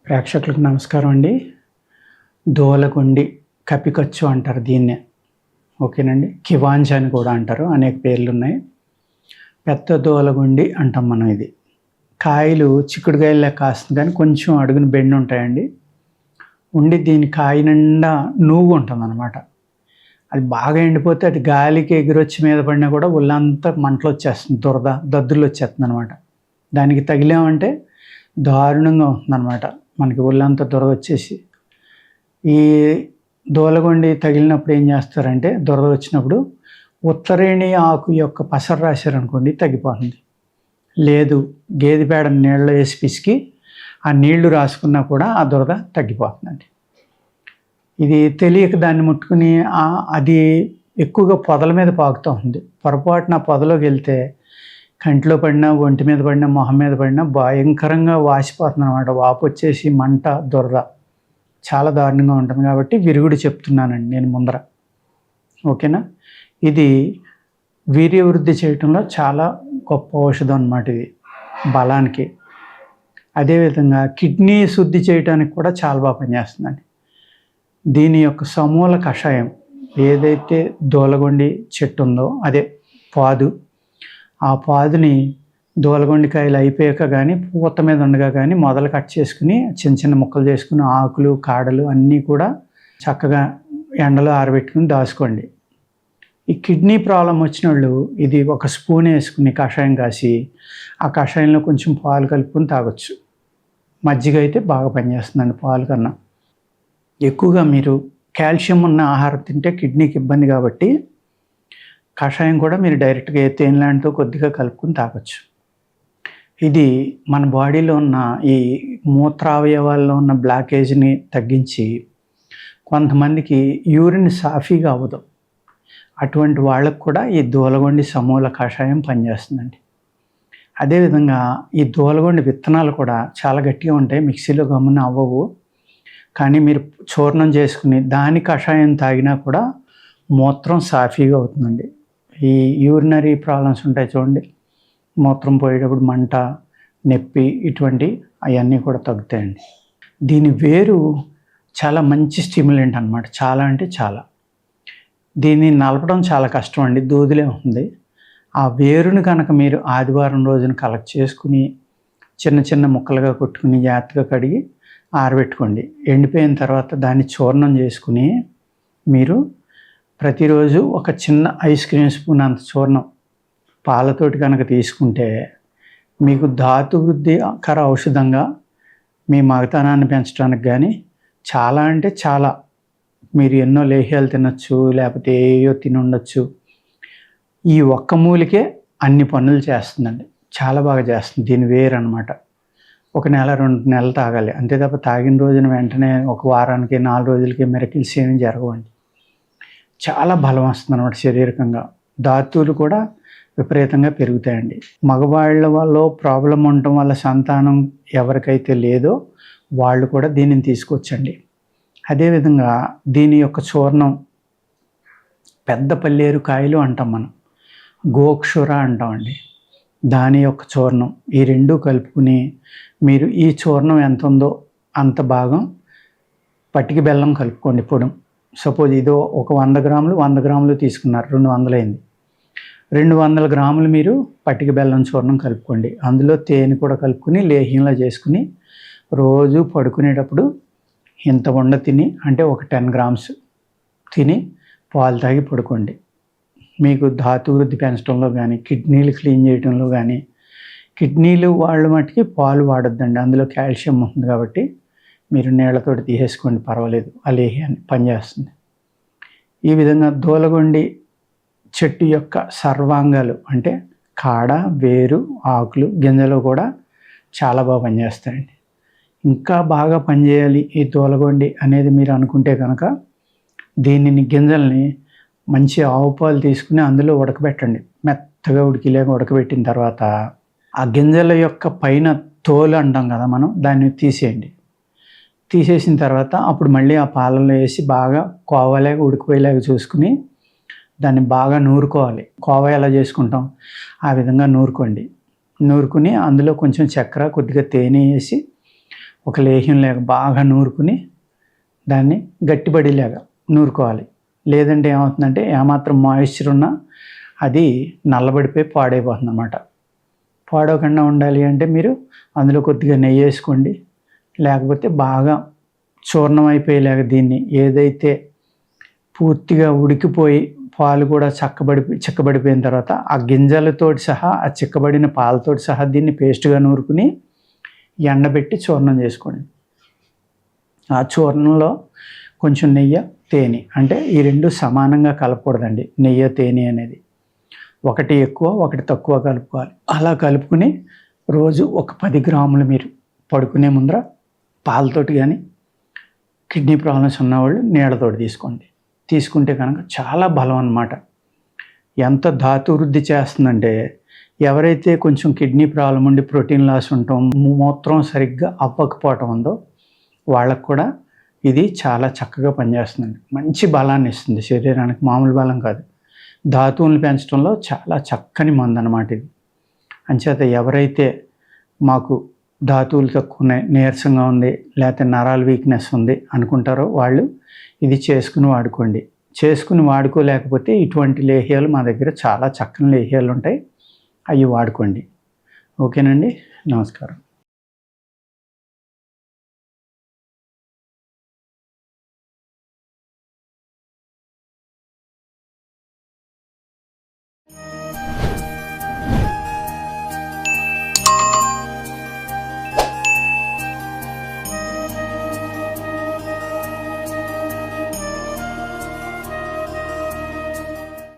ప్రేక్షకులకు నమస్కారం అండి. దోలగుండి, కపికచ్చు అంటారు దీన్నే. ఓకేనండి. కివాంజ్ అని కూడా అంటారు, అనేక పేర్లు ఉన్నాయి. పెద్ద దోలగుండి అంటాం మనం. ఇది కాయలు చిక్కుడుకాయలు కాస్తుంది, కానీ కొంచెం అడుగున బెండు ఉంటాయండి. దీని కాయ నిండా నువ్వు ఉంటుంది అనమాట. అది బాగా ఎండిపోతే అది గాలికి ఎగిరొచ్చి మీద పడినా కూడా ఒళ్ళంతా మంటలు వచ్చేస్తుంది, దద్దుర్లు వచ్చేస్తుంది అనమాట. దానికి తగిలామంటే దారుణంగా ఉంటుంది అనమాట. మనకి ఒళ్ళంతా దురద వచ్చేసి, ఈ దోలగొండి తగిలినప్పుడు ఏం చేస్తారంటే, దురద వచ్చినప్పుడు ఉత్తరేణి ఆకు యొక్క పసరు రాశారనుకోండి తగ్గిపోతుంది. లేదు, గేదె పేడ నీళ్ళలో వేసి పిసికి ఆ నీళ్లు రాసుకున్నా కూడా ఆ దురద తగ్గిపోతుందండి. ఇది తెలియక దాన్ని ముట్టుకుని అది ఎక్కువగా పొదల మీద పాకుతూ ఉంది. పొరపాటున పొదలోకి వెళ్తే కంటిలో పడినా, ఒంటి మీద పడినా, మొహం మీద పడినా భయంకరంగా వాసిపోతుంది అనమాట. వాపు వచ్చేసి మంట, దురద చాలా దారుణంగా ఉంటుంది. కాబట్టి విరుగుడు చెప్తున్నానండి నేను ముందర. ఓకేనా. ఇది వీర్యవృద్ధి చేయటంలో చాలా గొప్ప ఔషధం అన్నమాట. ఇది బలానికి. అదేవిధంగా కిడ్నీ శుద్ధి చేయడానికి కూడా చాలా బాగా పనిచేస్తుందండి. దీని యొక్క సమూల కషాయం, ఏదైతే దోలగొండి చెట్టు ఉందో అదే పాదు, ఆ పాదుని దోలగొండికాయలు అయిపోయాక కానీ, పూత మీద ఉండగా కానీ మొదలు కట్ చేసుకుని చిన్న చిన్న ముక్కలు చేసుకుని, ఆకులు కాడలు అన్నీ కూడా చక్కగా ఎండలో ఆరబెట్టుకుని దాచుకోండి. ఈ కిడ్నీ ప్రాబ్లం వచ్చిన వాళ్ళు ఇది ఒక స్పూన్ వేసుకుని కషాయం కాసి ఆ కషాయంలో కొంచెం పాలు కలుపుకొని తాగొచ్చు. మజ్జిగ అయితే బాగా పనిచేస్తుందండి పాలు కన్నా. ఎక్కువగా మీరు కాల్షియం ఉన్న ఆహారం తింటే కిడ్నీకి ఇబ్బంది, కాబట్టి కషాయం కూడా మీరు డైరెక్ట్గా తేనె లాంటితో కొద్దిగా కలుపుకొని తాగొచ్చు. ఇది మన బాడీలో ఉన్న ఈ మూత్రావయవాల్లో ఉన్న బ్లాకేజ్ని తగ్గించి, కొంతమందికి యూరిన్ సాఫీగా అవ్వదు, అటువంటి వాళ్ళకు కూడా ఈ దోలగొండి సమూల కషాయం పనిచేస్తుందండి. అదేవిధంగా ఈ దోలగొండి విత్తనాలు కూడా చాలా గట్టిగా ఉంటాయి, మిక్సీలో గమ్మున అవ్వవు. కానీ మీరు చూర్ణం చేసుకుని దాని కషాయం తాగినా కూడా మూత్రం సాఫీగా అవుతుందండి. ఈ యూరినరీ ప్రాబ్లమ్స్ ఉంటాయి చూడండి, మూత్రం పోయేటప్పుడు మంట, నొప్పి, ఇటువంటి అవన్నీ కూడా తగ్గుతాయండి. దీని వేరు చాలా మంచి స్టిమ్యులెంట్ అనమాట. చాలా అంటే చాలా. దీన్ని నలపడం చాలా కష్టం అండి, దూదిలే ఉంది. ఆ వేరుని కనుక మీరు ఆదివారం రోజున కలెక్ట్ చేసుకుని చిన్న చిన్న ముక్కలుగా కొట్టుకుని జాగ్రత్తగా కడిగి ఆరబెట్టుకోండి. ఎండిపోయిన తర్వాత దాన్ని చూర్ణం చేసుకుని మీరు ప్రతిరోజు ఒక చిన్న ఐస్ క్రీమ్ స్పూన్ అంత చూర్ణం పాలతోటి కనుక తీసుకుంటే మీకు ధాతు వృద్ధికర ఔషధంగా మీ మగతనాన్ని పెంచడానికి కానీ చాలా అంటే చాలా, మీరు ఎన్నో లేహ్యాలు తినచ్చు, లేకపోతే ఏయో తిని ఉండొచ్చు. ఈ ఒక్క మూలికే అన్ని పనులు చేస్తుందండి, చాలా బాగా చేస్తుంది. దీని వేరు అనమాట. 1 నెల 2 నెలలు తాగాలి అంతే తప్ప తాగిన రోజున వెంటనే ఒక వారానికి 4 రోజులకి మిరకిల్స్ ఏమీ జరగవండి. చాలా బలం వస్తుంది అనమాట శారీరకంగా. ధాతువులు కూడా విపరీతంగా పెరుగుతాయండి. మగవాళ్ళలో ప్రాబ్లం ఉండటం వల్ల సంతానం ఎవరికైతే లేదో వాళ్ళు కూడా దీనిని తీసుకొచ్చండి. అదేవిధంగా దీని యొక్క చూర్ణం పెద్ద పల్లేరు కాయలు అంటాం మనం, గోక్షుర అంటామండి. దాని యొక్క చూర్ణం, ఈ రెండు కలుపుకుని మీరు ఈ చూర్ణం ఎంత ఉందో అంత భాగం పట్టిక బెల్లం కలుపుకోండి. పొడి సపోజ్ ఇదో ఒక 100 గ్రాములు తీసుకున్నారు, 200 అయింది. 200 గ్రాములు మీరు పట్టిక బెల్లం చూర్ణం కలుపుకోండి. అందులో తేనె కూడా కలుపుకుని లేహ్యంలా చేసుకుని రోజు పడుకునేటప్పుడు ఇంత ఉండ తిని, అంటే ఒక 10 గ్రామ్స్ తిని పాలు తాగి పడుకోండి. మీకు ధాతు వృద్ధి పెంచడంలో కానీ, కిడ్నీలు క్లీన్ చేయడంలో కానీ, కిడ్నీలు వాళ్ళ మట్టుకి పాలు వాడొద్దండి, అందులో కాల్షియం ఉంటుంది కాబట్టి మీరు నీళ్లతోటి తీసేసుకోండి, పర్వాలేదు, ఆ లేహ్యాన్ని పనిచేస్తుంది. ఈ విధంగా దోలగొండి చెట్టు యొక్క సర్వాంగాలు అంటే కాడ, వేరు, ఆకులు, గింజలు కూడా చాలా బాగా పనిచేస్తాయండి. ఇంకా బాగా పనిచేయాలి ఈ దోలగొండి అనేది మీరు అనుకుంటే కనుక దీనిని గింజల్ని మంచి ఆవు పాలు తీసుకుని అందులో ఉడకబెట్టండి. మెత్తగా ఉడికిలేక ఉడకబెట్టిన తర్వాత ఆ గింజల యొక్క పైన తోలు అంటాం కదా మనం, దాన్ని తీసేయండి. తీసేసిన తర్వాత అప్పుడు మళ్ళీ ఆ పాలలో వేసి బాగా కోవలేక ఉడికిపోయేలాగా చూసుకుని దాన్ని బాగా నూరుకోవాలి. కోవ ఎలా చేసుకుంటాం ఆ విధంగా నూరుకోండి. నూరుకుని అందులో కొంచెం చక్కెర, కొద్దిగా తేనె వేసి ఒక లేహ్యం లేక బాగా నూరుకుని దాన్ని గట్టిబడిలాగా నూరుకోవాలి. లేదంటే ఏమవుతుందంటే ఏమాత్రం మాయిశ్చర్ ఉన్నా అది నల్లబడిపోయి పాడైపోతుంది అన్నమాట. పాడవకుండా ఉండాలి అంటే మీరు అందులో కొద్దిగా నెయ్యి వేసుకోండి. లేకపోతే బాగా చూర్ణం అయిపోయేలాగా దీన్ని ఏదైతే పూర్తిగా ఉడికిపోయి పాలు కూడా చిక్కబడిపోయిన తర్వాత ఆ గింజలతోటి సహా ఆ చిక్కబడిన పాలతోటి సహా దీన్ని పేస్ట్గా నూరుకుని ఎండబెట్టి చూర్ణం చేసుకోండి. ఆ చూర్ణంలో కొంచెం నెయ్యి, తేనె, అంటే ఈ రెండు సమానంగా కలపకూడదండి. నెయ్యి, తేనె అనేది ఒకటి ఎక్కువ ఒకటి తక్కువ కలుపుకోవాలి. అలా కలుపుకుని రోజు ఒక 10 గ్రాములు మీరు పడుకునే ముందర పాలతోటి కానీ, కిడ్నీ ప్రాబ్లమ్స్ ఉన్నవాళ్ళు నీళ్ళతోటి తీసుకోండి. తీసుకుంటే కనుక చాలా బలం అన్నమాట. ఎంత ధాతువృద్ధి చేస్తుందంటే ఎవరైతే కొంచెం కిడ్నీ ప్రాబ్లం ఉండి ప్రోటీన్ లాస్ ఉండటం, మూత్రం సరిగ్గా అవ్వకపోవటం ఉందో వాళ్ళకు కూడా ఇది చాలా చక్కగా పనిచేస్తుందండి. మంచి బలాన్ని ఇస్తుంది శరీరానికి, మామూలు బలం కాదు. ధాతువులను పెంచడంలో చాలా చక్కని మందు అన్నమాట ఇది. అంచేత ఎవరైతే మాకు ధాతువులు తక్కువ ఉన్నాయి, నీరసంగా ఉంది, లేకపోతే నరాల వీక్నెస్ ఉంది అనుకుంటారో వాళ్ళు ఇది చేసుకుని వాడుకోండి. చేసుకుని వాడుకోలేకపోతే ఇటువంటి లేహ్యాలు మా దగ్గర చాలా చక్కని లేహ్యాలు ఉంటాయి, అవి వాడుకోండి. ఓకేనండి, నమస్కారం.